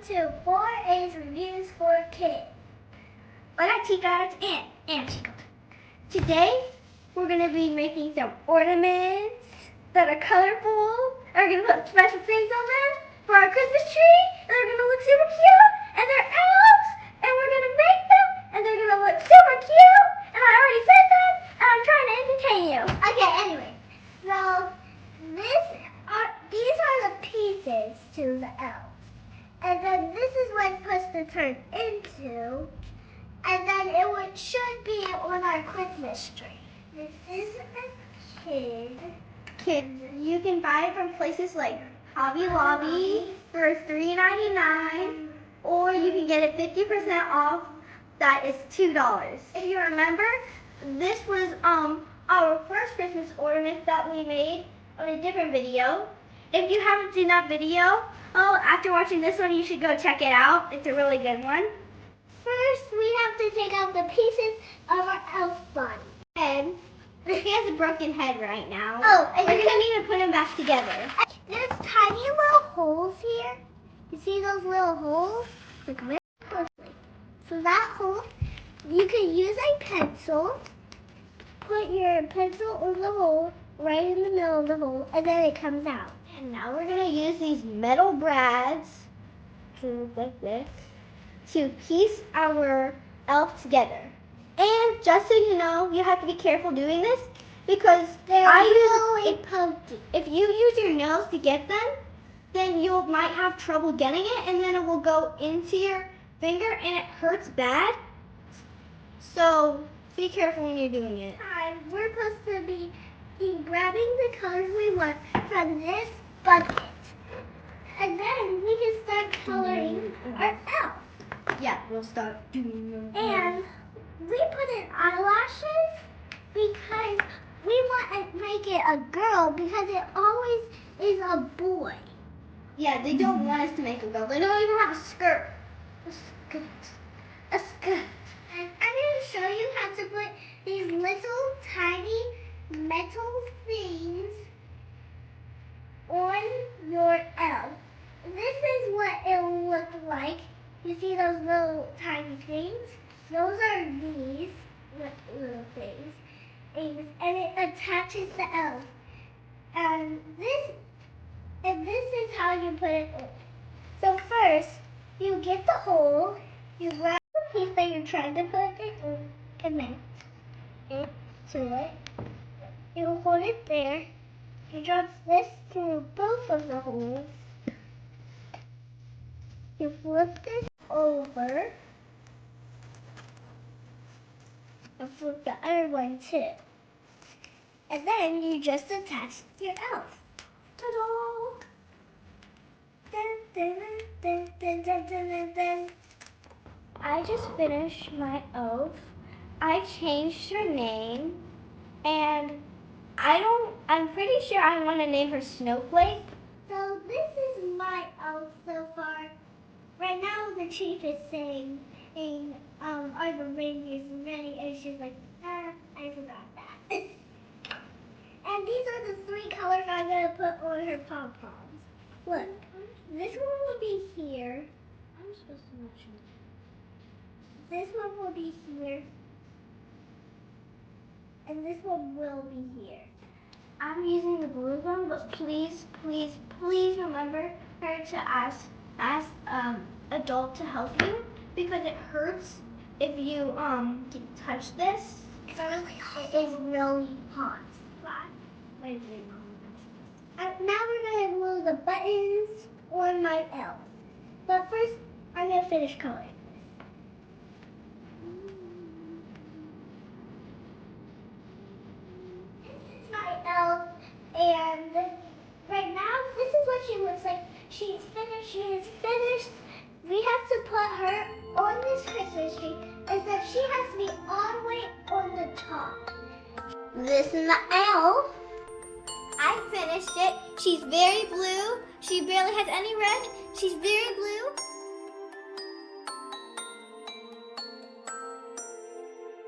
to 4A's Reviews for Kids. Hola chicas and chicos. Today we're going to be making some ornaments that are colorful. We're going to put special things on them for our Christmas tree. And they're going to look super cute. And they're elves. And we're going to make them. And they're going to look super cute. And I already said that. And I'm trying to entertain you. Okay, anyway. So these are the pieces to the elves. And then this is what it's supposed to turn into. And then it should be on our Christmas tree. This is a kid. Kids, you can buy it from places like Hobby Lobby for $3.99, or you can get it 50% off. That is $2. If you remember, this was our first Christmas ornament that we made on a different video. If you haven't seen that video, after watching this one, you should go check it out. It's a really good one. First, we have to take out the pieces of our elf body. And he has a broken head right now. Oh, and we're going to need to put him back together. There's tiny little holes here. You see those little holes? Look very closely. So that hole, you can use a pencil. Put your pencil in the hole, right in the middle of the hole, and then it comes out. And now we're going to use these metal brads, like this, to piece our elf together. And just so you know, you have to be careful doing this because really pokey. If you use your nails to get them, then you might have trouble getting it, and then it will go into your finger and it hurts bad. So be careful when you're doing it. We're supposed to be grabbing the colors we want from this bucket. And then we can start coloring our elf. Yeah, we'll start doing them. And we put in eyelashes because we want to make it a girl because it always is a boy. Yeah, they don't want us to make a girl. They don't even have a skirt. A skirt. And I'm going to show you how to put these little tiny metal things on your elf. This is what it will look like. You see those little tiny things? Those are these little things. And it attaches the elf. And this is how you put it in. So first, you get the hole, you grab the piece that you're trying to put it in, connect it to it. You hold it there. You drop this through both of the holes. You flip this over. And flip the other one too. And then you just attach your elf. Ta-da! Dun, dun, dun, dun, dun, dun, dun, dun. I just finished my elf. I changed her name, and I'm pretty sure I want to name her Snowflake. So this is my elf so far. Right now the chief is saying, are the reindeers ready? And she's like, I forgot that. And these are the three colors I'm going to put on her pom-poms. Look, this one will be here. I'm supposed to make sure. This one will be here. And this one will be here. I'm using the blue one, but please, please, please remember her to ask adult to help you because it hurts if you touch this. It's really hot. It is really hot. Now we're going to glue the buttons on my elf. But first, I'm going to finish coloring. My elf, and right now this is what she looks like. She's finished. She is finished. We have to put her on this Christmas tree, and then she has to be all the way on the top. This is the elf. I finished it. She's very blue. She barely has any red. She's very blue.